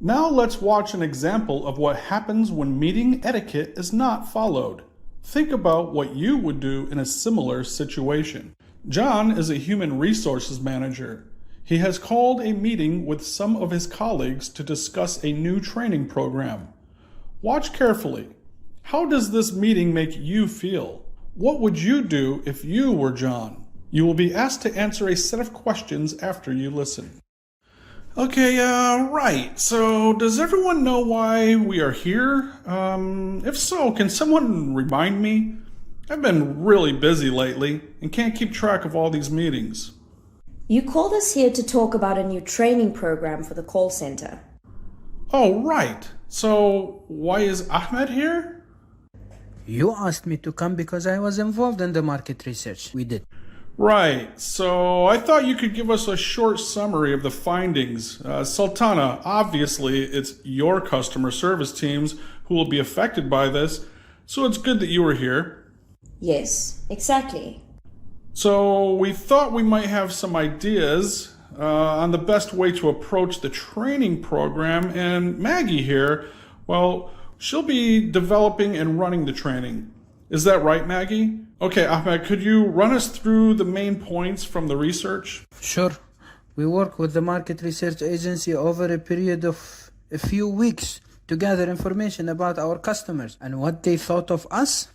Now let's watch an example of what happens when meeting etiquette is not followed. Think about what you would do in a similar situation. John is a human resources manager. He has called a meeting with some of his colleagues to discuss a new training program. Watch carefully. How does this meeting make you feel? What would you do if you were John? You will be asked to answer a set of questions after you listen. Okay, right. So does everyone know why we are here? If so, can someone remind me? I've been really busy lately and can't keep track of all these meetings. You called us here to talk about a new training program for the call center. Oh, right. So why is Ahmed here? You asked me to come because I was involved in the market research. We did. Right. So I thought you could give us a short summary of the findings. Sultana, obviously it's your customer service teams who will be affected by this, so it's good that you were here. Yes, exactly. So we thought we might have some ideas on the best way to approach the training program, and Maggie here, well, she'll be developing and running the training. Is that right, Maggie? Okay, Ahmed, could you run us through the main points from the research? Sure. We work with the market research agency over a period of a few weeks to gather information about our customers and what they thought of us,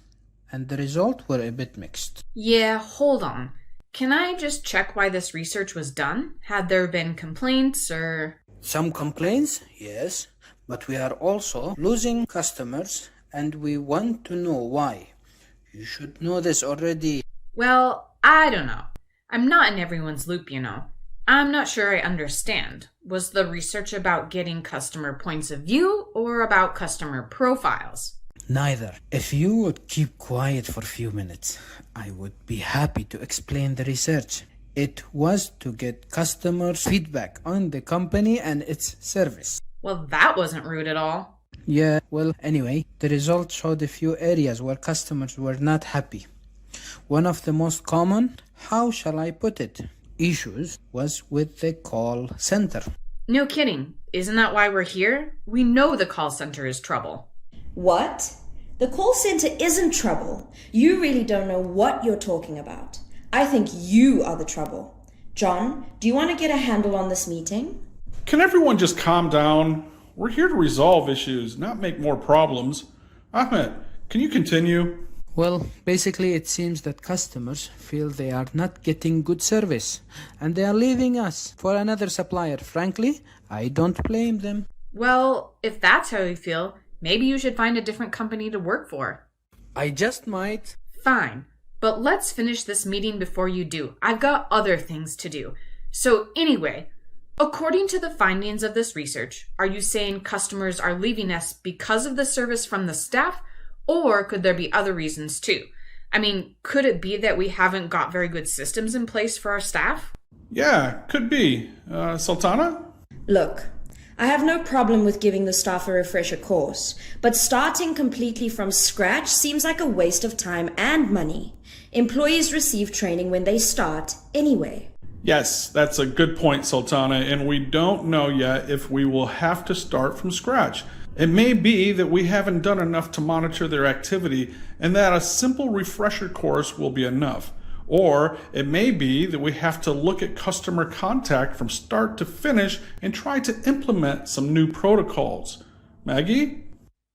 and the results were a bit mixed. Yeah, hold on. Can I just check why this research was done? Had there been complaints or... Some complaints, yes, but we are also losing customers and we want to know why. You should know this already. Well, I don't know. I'm not in everyone's loop, you know. I'm not sure I understand. Was the research about getting customer points of view or about customer profiles? Neither. If you would keep quiet for a few minutes, I would be happy to explain the research. It was to get customers' feedback on the company and its service. Well, that wasn't rude at all. Yeah, well, anyway, the results showed a few areas where customers were not happy. One of the most common, how shall I put it, issues was with the call center. No kidding. Isn't that why we're here? We know the call center is trouble. What? The call center isn't trouble. You really don't know what you're talking about. I think you are the trouble. John, do you want to get a handle on this meeting? Can everyone just calm down? We're here to resolve issues, not make more problems. Ahmed, can you continue? Well, basically it seems that customers feel they are not getting good service and they are leaving us for another supplier. Frankly, I don't blame them. Well, if that's how you feel, maybe you should find a different company to work for. I just might. Fine, but let's finish this meeting before you do. I've got other things to do. So anyway, according to the findings of this research, are you saying customers are leaving us because of the service from the staff, or could there be other reasons too? I mean, could it be that we haven't got very good systems in place for our staff? Yeah, could be. Sultana? Look, I have no problem with giving the staff a refresher course, but starting completely from scratch seems like a waste of time and money. Employees receive training when they start anyway. Yes, that's a good point, Sultana, and we don't know yet if we will have to start from scratch. It may be that we haven't done enough to monitor their activity and that a simple refresher course will be enough. Or it may be that we have to look at customer contact from start to finish and try to implement some new protocols. Maggie?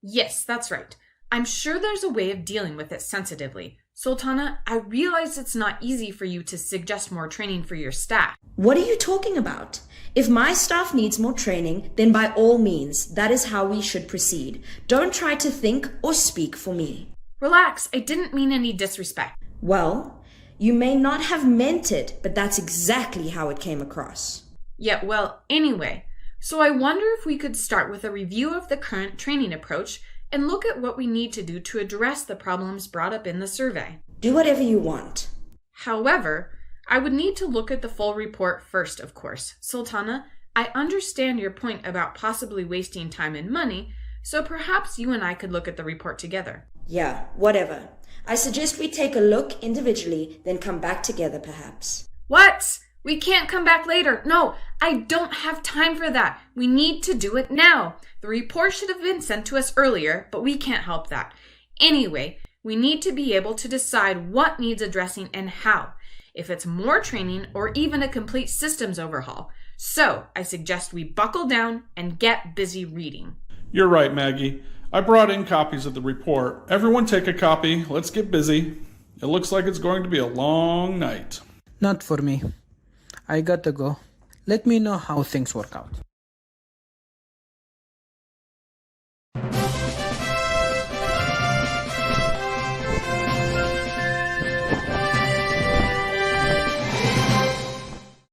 Yes, that's right. I'm sure there's a way of dealing with it sensitively. Sultana, I realize it's not easy for you to suggest more training for your staff. What are you talking about? If my staff needs more training, then by all means, that is how we should proceed. Don't try to think or speak for me. Relax, I didn't mean any disrespect. Well, you may not have meant it, but that's exactly how it came across. Yeah, well, anyway, so I wonder if we could start with a review of the current training approach and look at what we need to do to address the problems brought up in the survey. Do whatever you want. However, I would need to look at the full report first, of course. Sultana, I understand your point about possibly wasting time and money, so perhaps you and I could look at the report together. Yeah, whatever. I suggest we take a look individually, then come back together perhaps. What? We can't come back later. No, I don't have time for that. We need to do it now. The report should have been sent to us earlier, but we can't help that. Anyway, we need to be able to decide what needs addressing and how, if it's more training or even a complete systems overhaul. So I suggest we buckle down and get busy reading. You're right, Maggie. I brought in copies of the report. Everyone take a copy. Let's get busy. It looks like it's going to be a long night. Not for me. I gotta go. Let me know how things work out.